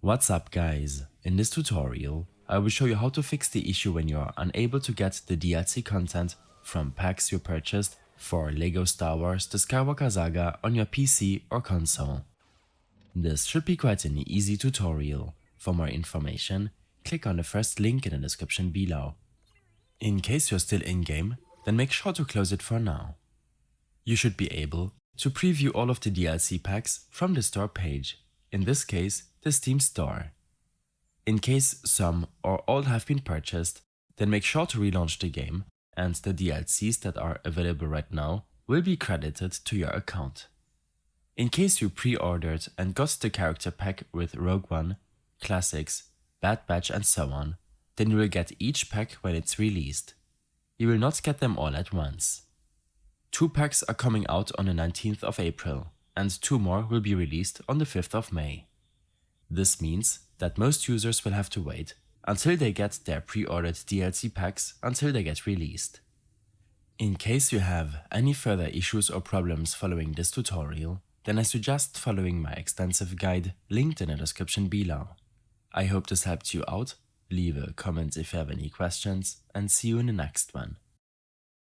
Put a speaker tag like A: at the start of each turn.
A: What's up guys, in this tutorial I will show you how to fix the issue when you are unable to get the DLC content from packs you purchased for LEGO Star Wars The Skywalker Saga on your PC or console. This should be quite an easy tutorial. For more information, click on the first link in the description below. In case you're still in-game, then make sure to close it for now. You should be able to preview all of the DLC packs from the store page, in this case the Steam store. In case some or all have been purchased, then make sure to relaunch the game and the DLCs that are available right now will be credited to your account. In case you pre-ordered and got the character pack with Rogue One, Classics, Bad Batch and so on, then you will get each pack when it's released. You will not get them all at once. 2 packs are coming out on the 19th of April, and 2 more will be released on the 5th of May. This means that most users will have to wait until they get their pre-ordered DLC packs until they get released. In case you have any further issues or problems following this tutorial, then I suggest following my extensive guide linked in the description below. I hope this helped you out. Leave a comment if you have any questions, and see you in the next one.